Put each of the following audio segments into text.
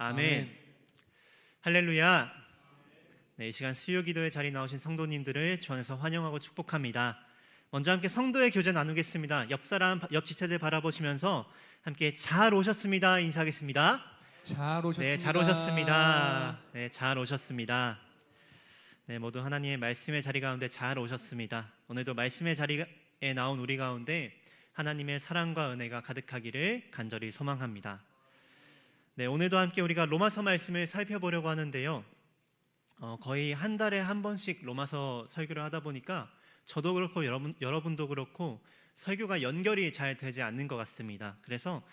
아멘. 할렐루야. 네, 이 시간 수요 기도의 자리 나오신 성도님들을 주 안에서 환영하고 축복합니다. 먼저 함께 성도의 교제 나누겠습니다. 옆 사람, 옆 지체들 바라보시면서 함께 잘 오셨습니다 인사하겠습니다. 잘 오셨습니다. 네, 잘 오셨습니다. 네, 잘 오셨습니다. 네, 모두 하나님의 말씀의 자리 가운데 잘 오셨습니다. 오늘도 말씀의 자리에 나온 우리 가운데 하나님의 사랑과 은혜가 가득하기를 간절히 소망합니다. 네, 오늘도 함께 우리가 로마서 말씀을 살펴보려고 하는데요. 거의 한 달에 한 번씩 로마서 설교를 하다 보니까 저도 그렇고 여러분도 그렇고 설교가 연결이 잘 되지 않는 것 같습니다. 그래서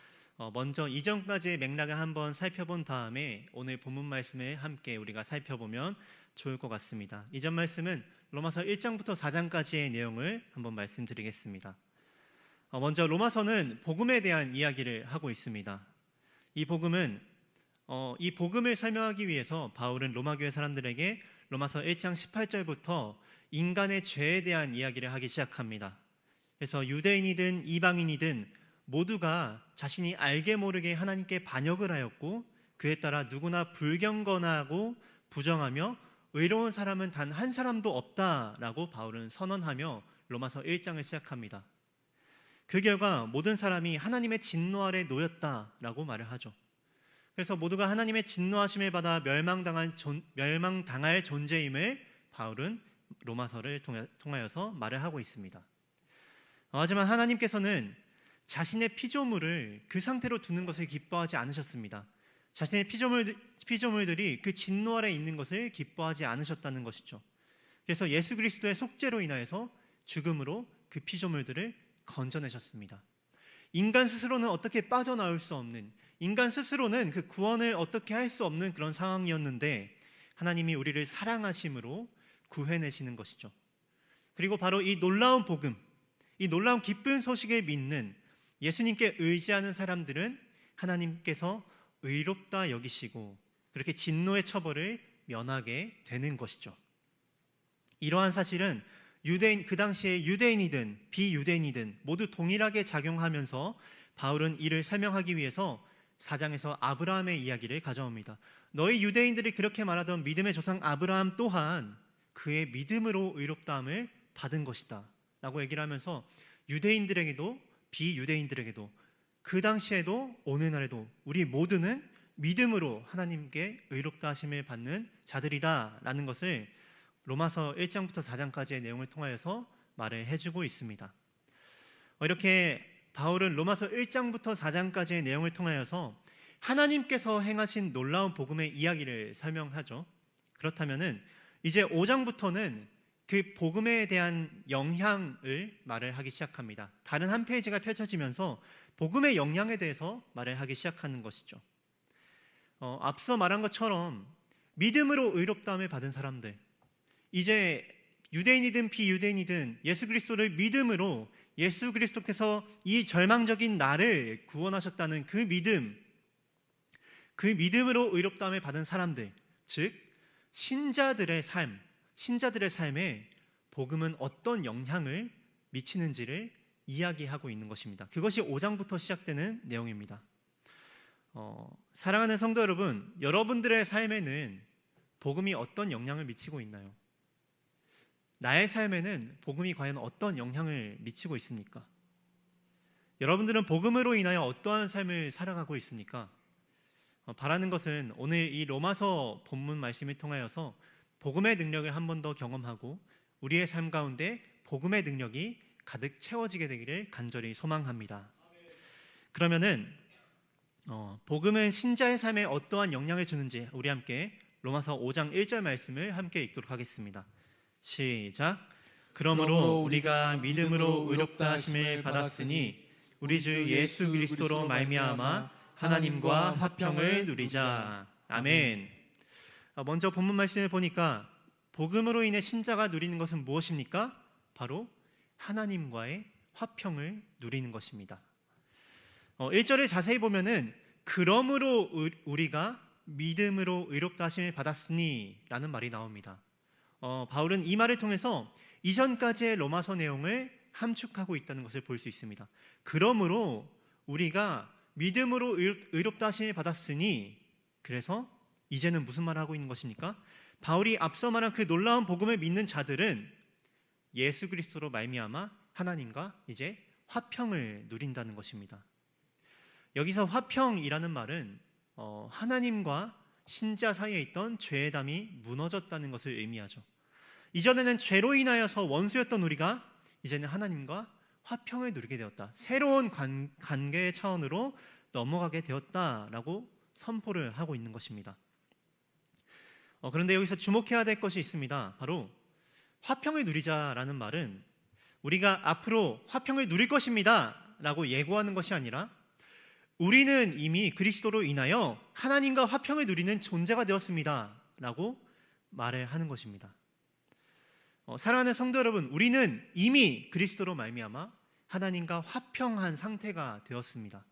먼저 이전까지의 맥락을 한번 살펴본 다음에 오늘 본문 말씀을 함께 우리가 살펴보면 좋을 것 같습니다. 이전 말씀은 로마서 1장부터 4장까지의 내용을 한번 말씀드리겠습니다. 먼저 로마서는 복음에 대한 이야기를 하고 있습니다. 이 복음을 설명하기 위해서 바울은 로마교회 사람들에게 로마서 1장 18절부터 인간의 죄에 대한 이야기를 하기 시작합니다. 그래서 유대인이든 이방인이든 모두가 자신이 알게 모르게 하나님께 반역을 하였고 그에 따라 누구나 불경건하고 부정하며 의로운 사람은 단 한 사람도 없다라고 바울은 선언하며 로마서 1장을 시작합니다. 그 결과 모든 사람이 하나님의 진노 아래 놓였다라고 말을 하죠. 그래서 모두가 하나님의 진노하심을 받아 멸망당할 존재임을 바울은 로마서를 통하여서 말을 하고 있습니다. 하지만 하나님께서는 자신의 피조물을 그 상태로 두는 것을 기뻐하지 않으셨습니다. 자신의 피조물들이 그 진노 아래 있는 것을 기뻐하지 않으셨다는 것이죠. 그래서 예수 그리스도의 속죄로 인하여서 죽음으로 그 피조물들을 건져내셨습니다. 인간 스스로는 어떻게 빠져나올 수 없는, 인간 스스로는 그 구원을 어떻게 할 수 없는 그런 상황이었는데 하나님이 우리를 사랑하심으로 구해내시는 것이죠. 그리고 바로 이 놀라운 복음, 이 놀라운 기쁜 소식을 믿는 예수님께 의지하는 사람들은 하나님께서 의롭다 여기시고 그렇게 진노의 처벌을 면하게 되는 것이죠. 이러한 사실은 그 당시에 유대인이든 비유대인이든 모두 동일하게 작용하면서 바울은 이를 설명하기 위해서 4장에서 아브라함의 이야기를 가져옵니다. 너희 유대인들이 그렇게 말하던 믿음의 조상 아브라함 또한 그의 믿음으로 의롭다함을 받은 것이다 라고 얘기를 하면서 유대인들에게도 비유대인들에게도 그 당시에도 오늘날에도 우리 모두는 믿음으로 하나님께 의롭다 하심을 받는 자들이다 라는 것을 로마서 1장부터 4장까지의 내용을 통하여서 말을 해주고 있습니다. 이렇게 바울은 로마서 1장부터 4장까지의 내용을 통하여서 하나님께서 행하신 놀라운 복음의 이야기를 설명하죠. 그렇다면은 이제 5장부터는 그 복음에 대한 영향을 말을 하기 시작합니다. 다른 한 페이지가 펼쳐지면서 복음의 영향에 대해서 말을 하기 시작하는 것이죠. 앞서 말한 것처럼 믿음으로 의롭다함을 받은 사람들, 이제 유대인이든 비유대인이든 예수 그리스도를 믿음으로 예수 그리스도께서 이 절망적인 나를 구원하셨다는 그 믿음으로 의롭다함을 받은 사람들, 즉 신자들의 삶에 복음은 어떤 영향을 미치는지를 이야기하고 있는 것입니다. 그것이 5장부터 시작되는 내용입니다. 사랑하는 성도 여러분, 여러분들의 삶에는 복음이 어떤 영향을 미치고 있나요? 나의 삶에는 복음이 과연 어떤 영향을 미치고 있습니까? 여러분들은 복음으로 인하여 어떠한 삶을 살아가고 있습니까? 바라는 것은 오늘 이 로마서 본문 말씀을 통하여서 복음의 능력을 한 번 더 경험하고 우리의 삶 가운데 복음의 능력이 가득 채워지게 되기를 간절히 소망합니다. 그러면은 복음은 신자의 삶에 어떠한 영향을 주는지 우리 함께 로마서 5장 1절 말씀을 함께 읽도록 하겠습니다. 시작. 그러므로 우리가 믿음으로 의롭다 하심을 받았으니 우리 주 예수 그리스도로 말미암아 하나님과 화평을 누리자. 아멘. 먼저 본문 말씀을 보니까 복음으로 인해 신자가 누리는 것은 무엇입니까? 바로 하나님과의 화평을 누리는 것입니다. 1절을 자세히 보면은 그러므로 우리가 믿음으로 의롭다 하심을 받았으니 라는 말이 나옵니다. 바울은 이 말을 통해서 이전까지의 로마서 내용을 함축하고 있다는 것을 볼 수 있습니다. 그러므로 우리가 믿음으로 의롭다 하심을 받았으니 그래서 이제는 무슨 말을 하고 있는 것입니까? 바울이 앞서 말한 그 놀라운 복음을 믿는 자들은 예수 그리스도로 말미암아 하나님과 이제 화평을 누린다는 것입니다. 여기서 화평이라는 말은 하나님과 신자 사이에 있던 죄담이 무너졌다는 것을 의미하죠. 이전에는 죄로 인하여서 원수였던 우리가 이제는 하나님과 화평을 누리게 되었다. 새로운 관계의 차원으로 넘어가게 되었다라고 선포를 하고 있는 것입니다. 그런데 여기서 주목해야 될 것이 있습니다. 바로 화평을 누리자라는 말은 우리가 앞으로 화평을 누릴 것입니다 라고 예고하는 것이 아니라 우리는 이미 그리스도로 인하여 하나님과 화평을 누리는 존재가 되었습니다 라고 말을 하는 것입니다. 사랑하는 성도 여러분, 우리는 이미 그리스도로 말미암아 하나님과 화평한 상태가 되었습니다.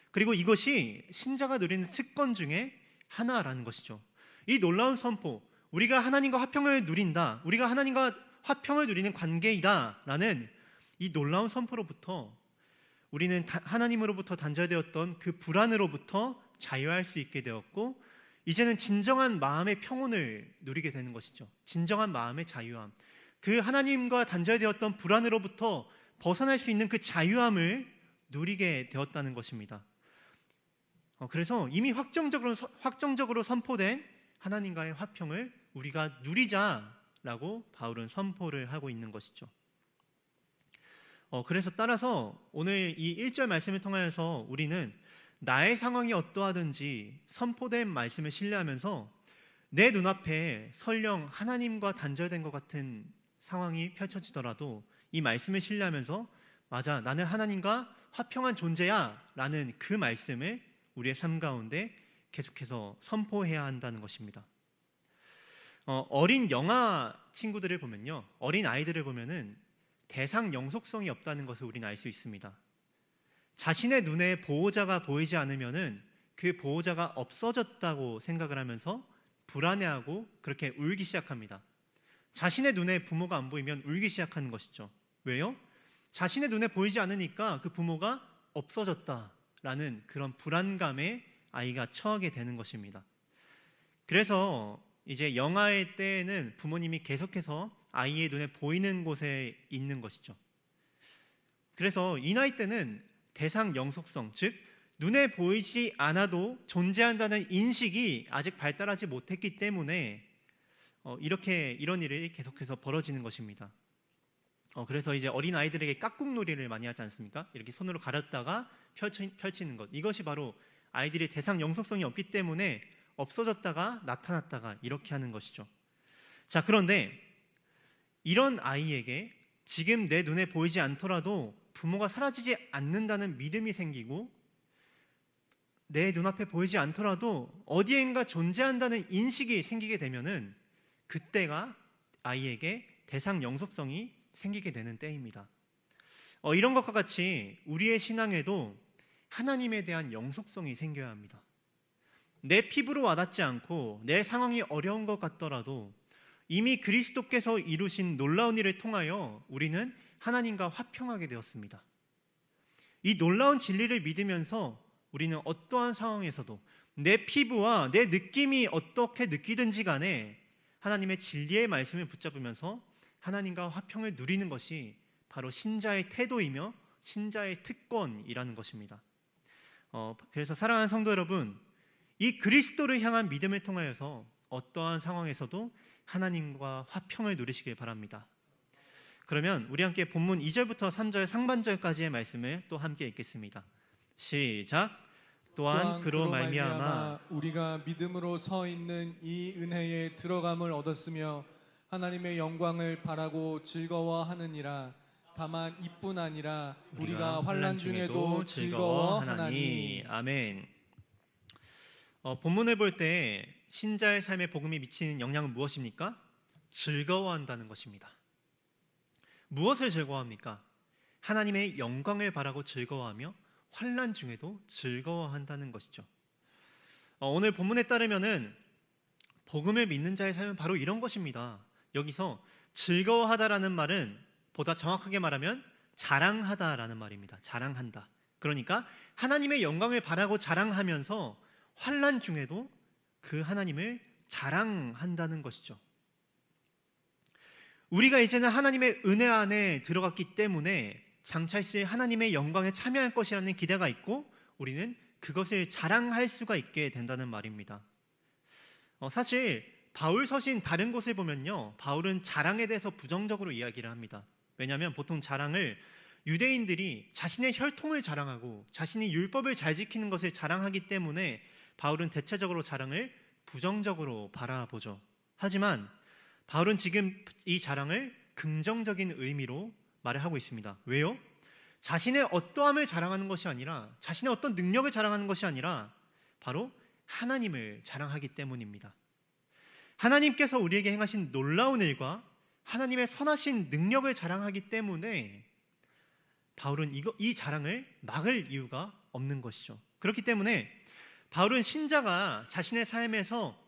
그리고 이것이 신자가 누리는 특권 중에 하나라는 것이죠. 이 놀라운 선포, 우리가 하나님과 화평을 누린다, 우리가 하나님과 화평을 누리는 관계이다 라는 이 놀라운 선포로부터 우리는 하나님으로부터 단절되었던 그 불안으로부터 자유할 수 있게 되었고, 이제는 진정한 마음의 평온을 누리게 되는 것이죠. 진정한 마음의 자유함, 그 하나님과 단절되었던 불안으로부터 벗어날 수 있는 그 자유함을 누리게 되었다는 것입니다. 그래서 이미 확정적으로 선포된 하나님과의 화평을 우리가 누리자라고 바울은 선포를 하고 있는 것이죠. 그래서 따라서 오늘 이 1절 말씀을 통하여서 우리는 나의 상황이 어떠하든지 선포된 말씀을 신뢰하면서 내 눈앞에 설령 하나님과 단절된 것 같은 상황이 펼쳐지더라도 이 말씀을 신뢰하면서 맞아, 나는 하나님과 화평한 존재야 라는 그 말씀을 우리의 삶 가운데 계속해서 선포해야 한다는 것입니다. 어린 영아 친구들을 보면요, 어린 아이들을 보면은 대상 영속성이 없다는 것을 우리는 알 수 있습니다. 자신의 눈에 보호자가 보이지 않으면은 그 보호자가 없어졌다고 생각을 하면서 불안해하고 그렇게 울기 시작합니다. 자신의 눈에 부모가 안 보이면 울기 시작하는 것이죠. 왜요? 자신의 눈에 보이지 않으니까 그 부모가 없어졌다라는 그런 불안감에 아이가 처하게 되는 것입니다. 그래서 이제 영아의 때에는 부모님이 계속해서 아이의 눈에 보이는 곳에 있는 것이죠. 그래서 이 나이 때는 대상 영속성, 즉 눈에 보이지 않아도 존재한다는 인식이 아직 발달하지 못했기 때문에 이런 일이 계속해서 벌어지는 것입니다. 그래서 이제 어린 아이들에게 깍꿍놀이를 많이 하지 않습니까? 이렇게 손으로 가렸다가 펼치는 것, 이것이 바로 아이들이 대상 영속성이 없기 때문에 없어졌다가 나타났다가 이렇게 하는 것이죠. 자, 그런데 이런 아이에게 지금 내 눈에 보이지 않더라도 부모가 사라지지 않는다는 믿음이 생기고, 내 눈앞에 보이지 않더라도 어디엔가 존재한다는 인식이 생기게 되면은 그때가 아이에게 대상 영속성이 생기게 되는 때입니다. 이런 것과 같이 우리의 신앙에도 하나님에 대한 영속성이 생겨야 합니다. 내 피부로 와닿지 않고 내 상황이 어려운 것 같더라도 이미 그리스도께서 이루신 놀라운 일을 통하여 우리는 하나님과 화평하게 되었습니다. 이 놀라운 진리를 믿으면서 우리는 어떠한 상황에서도 내 피부와 내 느낌이 어떻게 느끼든지 간에 하나님의 진리의 말씀을 붙잡으면서 하나님과 화평을 누리는 것이 바로 신자의 태도이며 신자의 특권이라는 것입니다. 그래서 사랑하는 성도 여러분, 이 그리스도를 향한 믿음을 통하여서 어떠한 상황에서도 하나님과 화평을 누리시길 바랍니다. 그러면 우리 함께 본문 2절부터 3절 상반절까지의 말씀을 또 함께 읽겠습니다. 시작. 또한 그로 말미암아 우리가 믿음으로 서 있는 이 은혜에 들어감을 얻었으며 하나님의 영광을 바라고 즐거워하느니라. 다만 이뿐 아니라 우리가 환난 중에도 즐거워하나니. 아멘. 본문을 볼 때 신자의 삶에 복음이 미치는 영향은 무엇입니까? 즐거워한다는 것입니다. 무엇을 즐거워합니까? 하나님의 영광을 바라고 즐거워하며 환난 중에도 즐거워한다는 것이죠. 오늘 본문에 따르면은 복음을 믿는 자의 삶은 바로 이런 것입니다. 여기서 즐거워하다라는 말은 보다 정확하게 말하면 자랑하다라는 말입니다. 자랑한다. 그러니까 하나님의 영광을 바라고 자랑하면서 환난 중에도 그 하나님을 자랑한다는 것이죠. 우리가 이제는 하나님의 은혜 안에 들어갔기 때문에 장차일세 하나님의 영광에 참여할 것이라는 기대가 있고 우리는 그것을 자랑할 수가 있게 된다는 말입니다. 사실 바울 서신 다른 곳을 보면요, 바울은 자랑에 대해서 부정적으로 이야기를 합니다. 왜냐하면 보통 자랑을 유대인들이 자신의 혈통을 자랑하고 자신이 율법을 잘 지키는 것을 자랑하기 때문에 바울은 대체적으로 자랑을 부정적으로 바라보죠. 하지만 바울은 지금 이 자랑을 긍정적인 의미로 말을 하고 있습니다. 왜요? 자신의 어떠함을 자랑하는 것이 아니라, 자신의 어떤 능력을 자랑하는 것이 아니라 바로 하나님을 자랑하기 때문입니다. 하나님께서 우리에게 행하신 놀라운 일과 하나님의 선하신 능력을 자랑하기 때문에 바울은 이 자랑을 막을 이유가 없는 것이죠. 그렇기 때문에 바울은 신자가 자신의 삶에서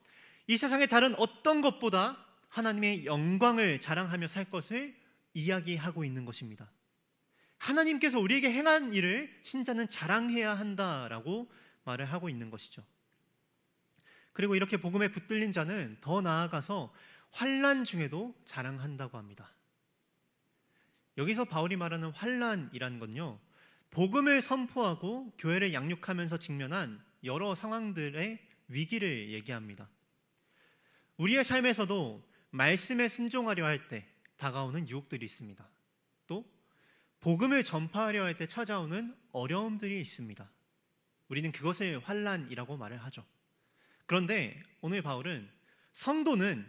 이 세상의 다른 어떤 것보다 하나님의 영광을 자랑하며 살 것을 이야기하고 있는 것입니다. 하나님께서 우리에게 행한 일을 신자는 자랑해야 한다라고 말을 하고 있는 것이죠. 그리고 이렇게 복음에 붙들린 자는 더 나아가서 환난 중에도 자랑한다고 합니다. 여기서 바울이 말하는 환난이라는 건요, 복음을 선포하고 교회를 양육하면서 직면한 여러 상황들의 위기를 얘기합니다. 우리의 삶에서도 말씀에 순종하려 할 때 다가오는 유혹들이 있습니다. 또 복음을 전파하려 할 때 찾아오는 어려움들이 있습니다. 우리는 그것을 환난이라고 말을 하죠. 그런데 오늘 바울은 성도는,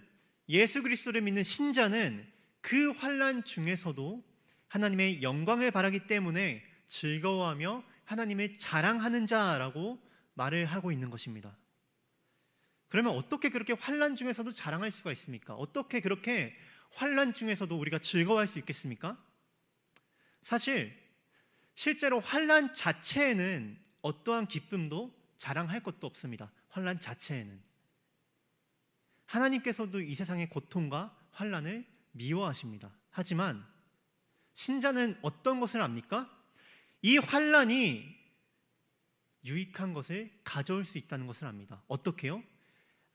예수 그리스도를 믿는 신자는 그 환난 중에서도 하나님의 영광을 바라기 때문에 즐거워하며 하나님을 자랑하는 자라고 말을 하고 있는 것입니다. 그러면 어떻게 그렇게 환난 중에서도 자랑할 수가 있습니까? 어떻게 그렇게 환난 중에서도 우리가 즐거워할 수 있겠습니까? 사실 실제로 환난 자체에는 어떠한 기쁨도 자랑할 것도 없습니다. 환난 자체에는 하나님께서도 이 세상의 고통과 환난을 미워하십니다. 하지만 신자는 어떤 것을 압니까? 이 환난이 유익한 것을 가져올 수 있다는 것을 압니다. 어떻게요?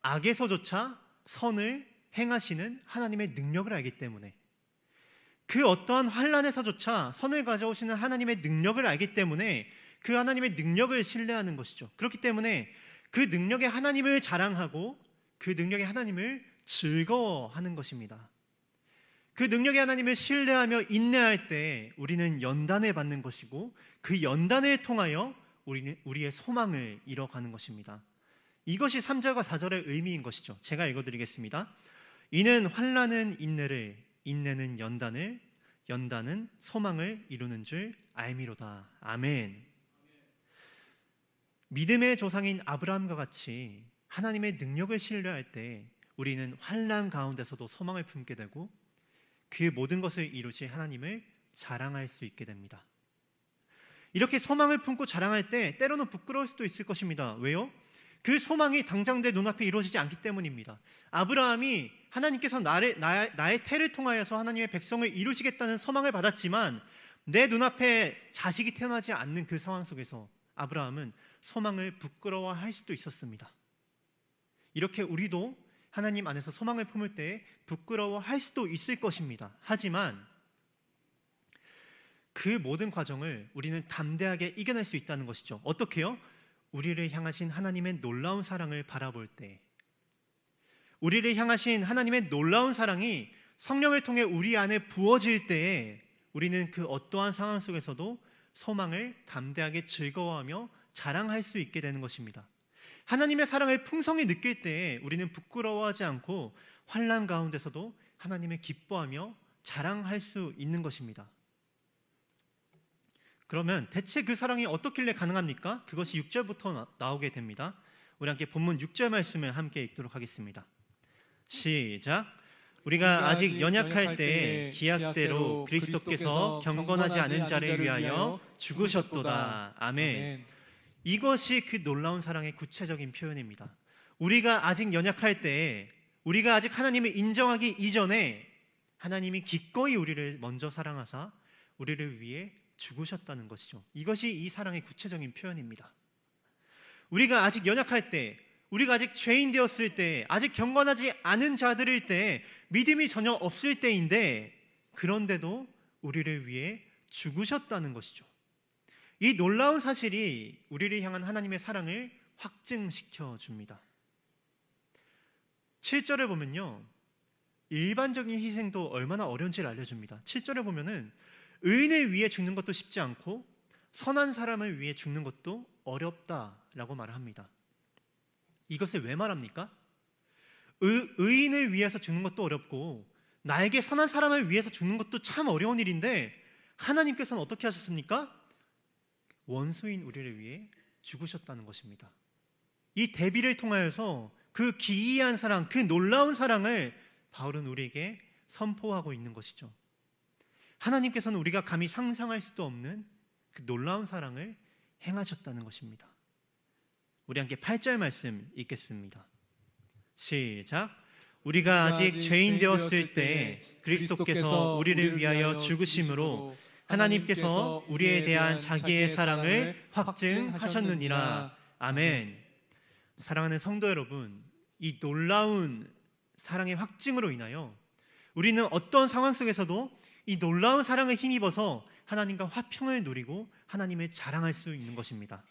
악에서조차 선을 행하시는 하나님의 능력을 알기 때문에, 그 어떠한 환난에서조차 선을 가져오시는 하나님의 능력을 알기 때문에 그 하나님의 능력을 신뢰하는 것이죠. 그렇기 때문에 그 능력의 하나님을 자랑하고 그 능력의 하나님을 즐거워하는 것입니다. 그 능력의 하나님을 신뢰하며 인내할 때 우리는 연단을 받는 것이고 그 연단을 통하여 우리의 소망을 이뤄가는 것입니다. 이것이 3절과 4절의 의미인 것이죠. 제가 읽어드리겠습니다. 이는 환난은 인내를, 인내는 연단을, 연단은 소망을 이루는 줄 알미로다. 아멘. 믿음의 조상인 아브라함과 같이 하나님의 능력을 신뢰할 때 우리는 환난 가운데서도 소망을 품게 되고 그 모든 것을 이루신 하나님을 자랑할 수 있게 됩니다. 이렇게 소망을 품고 자랑할 때 때로는 부끄러울 수도 있을 것입니다. 왜요? 그 소망이 당장 내 눈앞에 이루어지지 않기 때문입니다. 아브라함이 하나님께서 나의 태를 통하여서 하나님의 백성을 이루시겠다는 소망을 받았지만 내 눈앞에 자식이 태어나지 않는 그 상황 속에서 아브라함은 소망을 부끄러워할 수도 있었습니다. 이렇게 우리도 하나님 안에서 소망을 품을 때 부끄러워할 수도 있을 것입니다. 하지만 그 모든 과정을 우리는 담대하게 이겨낼 수 있다는 것이죠. 어떻게요? 우리를 향하신 하나님의 놀라운 사랑을 바라볼 때, 우리를 향하신 하나님의 놀라운 사랑이 성령을 통해 우리 안에 부어질 때에 우리는 그 어떠한 상황 속에서도 소망을 담대하게 즐거워하며 자랑할 수 있게 되는 것입니다. 하나님의 사랑을 풍성히 느낄 때에 우리는 부끄러워하지 않고 환난 가운데서도 하나님을 기뻐하며 자랑할 수 있는 것입니다. 그러면 대체 그 사랑이 어떻길래 가능합니까? 그것이 6절부터 나오게 됩니다. 우리 함께 본문 6절 말씀을 함께 읽도록 하겠습니다. 시작. 우리가 아직 연약할 때 기약대로 그리스도께서 경건하지 않은 자를 위하여 죽으셨도다. 아멘. 이것이 그 놀라운 사랑의 구체적인 표현입니다. 우리가 아직 연약할 때, 우리가 아직 하나님을 인정하기 이전에 하나님이 기꺼이 우리를 먼저 사랑하사 우리를 위해 죽으셨다는 것이죠. 이것이 이 사랑의 구체적인 표현입니다. 우리가 아직 연약할 때, 우리가 아직 죄인 되었을 때, 아직 경건하지 않은 자들일 때, 믿음이 전혀 없을 때인데, 그런데도 우리를 위해 죽으셨다는 것이죠. 이 놀라운 사실이 우리를 향한 하나님의 사랑을 확증시켜 줍니다. 7절을 보면요, 일반적인 희생도 얼마나 어려운지를 알려줍니다. 7절에 보면은 의인을 위해 죽는 것도 쉽지 않고 선한 사람을 위해 죽는 것도 어렵다라고 말을 합니다. 이것을 왜 말합니까? 의인을 위해서 죽는 것도 어렵고 나에게 선한 사람을 위해서 죽는 것도 참 어려운 일인데 하나님께서는 어떻게 하셨습니까? 원수인 우리를 위해 죽으셨다는 것입니다. 이 대비를 통하여서 그 기이한 사랑, 그 놀라운 사랑을 바울은 우리에게 선포하고 있는 것이죠. 하나님께서는 우리가 감히 상상할 수도 없는 그 놀라운 사랑을 행하셨다는 것입니다. 우리 함께 8절 말씀 읽겠습니다. 시작. 우리가 아직 죄인 되었을 때 그리스도께서 우리를 위하여 죽으심으로 하나님께서 우리에 대한 자기의 사랑을 확증하셨느니라. 아멘. 사랑하는 성도 여러분, 이 놀라운 사랑의 확증으로 인하여 우리는 어떤 상황 속에서도 이 놀라운 사랑을 힘입어서 하나님과 화평을 누리고 하나님을 자랑할 수 있는 것입니다.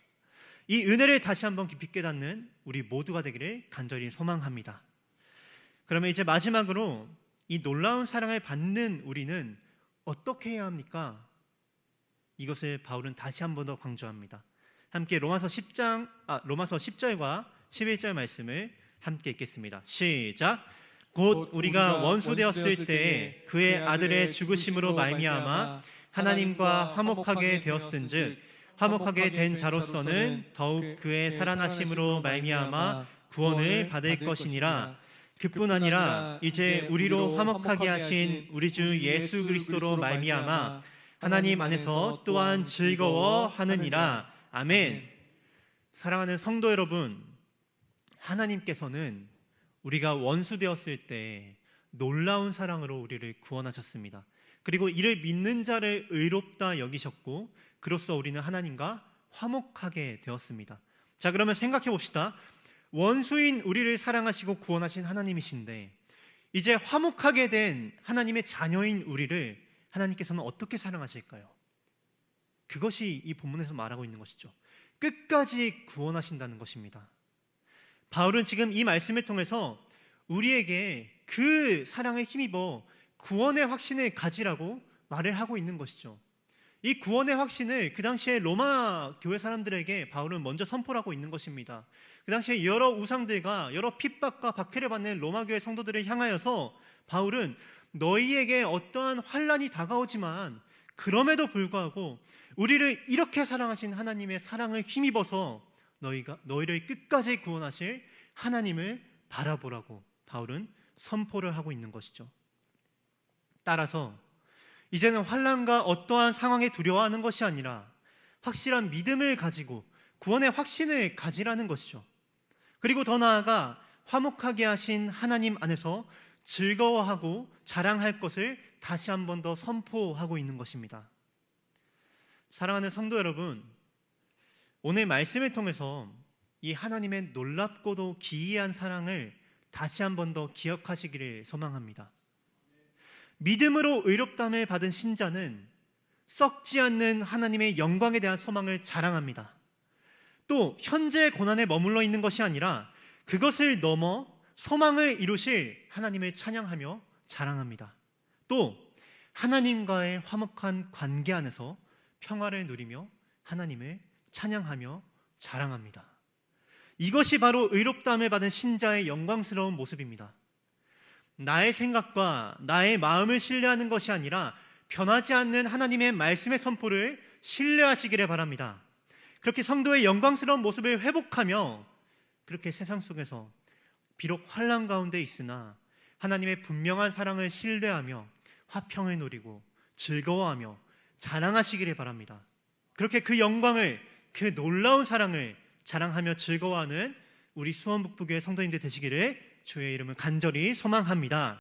이 은혜를 다시 한번 깊이 깨닫는 우리 모두가 되기를 간절히 소망합니다. 그러면 이제 마지막으로 이 놀라운 사랑을 받는 우리는 어떻게 해야 합니까? 이것을 바울은 다시 한 번 더 강조합니다. 함께 로마서 10절과 11절 말씀을 함께 읽겠습니다. 시작. 곧 우리가 원수 되었을 때 그의 아들의 죽으심으로 말미암아 하나님과 화목하게 되었은즉 화목하게 된 자로서는 더욱 그의 살아나심으로 말미암아 구원을 받을 것이니라. 그뿐 아니라 이제 우리로 화목하게 하신 우리 주 예수 그리스도로 말미암아 하나님 안에서 또한 즐거워하느니라. 아멘. 사랑하는 성도 여러분, 하나님께서는 우리가 원수 되었을 때 놀라운 사랑으로 우리를 구원하셨습니다. 그리고 이를 믿는 자를 의롭다 여기셨고 그로써 우리는 하나님과 화목하게 되었습니다. 자, 그러면 생각해 봅시다. 원수인 우리를 사랑하시고 구원하신 하나님이신데 이제 화목하게 된 하나님의 자녀인 우리를 하나님께서는 어떻게 사랑하실까요? 그것이 이 본문에서 말하고 있는 것이죠. 끝까지 구원하신다는 것입니다. 바울은 지금 이 말씀을 통해서 우리에게 그 사랑에 힘입어 구원의 확신을 가지라고 말을 하고 있는 것이죠. 이 구원의 확신을 그 당시에 로마 교회 사람들에게 바울은 먼저 선포를 하고 있는 것입니다. 그 당시에 여러 우상들과 여러 핍박과 박해를 받는 로마 교회 성도들을 향하여서 바울은 너희에게 어떠한 환난이 다가오지만 그럼에도 불구하고 우리를 이렇게 사랑하신 하나님의 사랑을 힘입어서 너희를 끝까지 구원하실 하나님을 바라보라고 바울은 선포를 하고 있는 것이죠. 따라서 이제는 환난과 어떠한 상황에 두려워하는 것이 아니라 확실한 믿음을 가지고 구원의 확신을 가지라는 것이죠. 그리고 더 나아가 화목하게 하신 하나님 안에서 즐거워하고 자랑할 것을 다시 한 번 더 선포하고 있는 것입니다. 사랑하는 성도 여러분, 오늘 말씀을 통해서 이 하나님의 놀랍고도 기이한 사랑을 다시 한 번 더 기억하시기를 소망합니다. 믿음으로 의롭다함을 받은 신자는 썩지 않는 하나님의 영광에 대한 소망을 자랑합니다. 또 현재의 고난에 머물러 있는 것이 아니라 그것을 넘어 소망을 이루실 하나님을 찬양하며 자랑합니다. 또 하나님과의 화목한 관계 안에서 평화를 누리며 하나님을 찬양하며 자랑합니다. 이것이 바로 의롭다함을 받은 신자의 영광스러운 모습입니다. 나의 생각과 나의 마음을 신뢰하는 것이 아니라 변하지 않는 하나님의 말씀의 선포를 신뢰하시기를 바랍니다. 그렇게 성도의 영광스러운 모습을 회복하며 그렇게 세상 속에서 비록 환난 가운데 있으나 하나님의 분명한 사랑을 신뢰하며 화평을 누리고 즐거워하며 자랑하시기를 바랍니다. 그렇게 그 영광을, 그 놀라운 사랑을 자랑하며 즐거워하는 우리 수원북부교회 성도님들 되시기를 주의 이름을 간절히 소망합니다.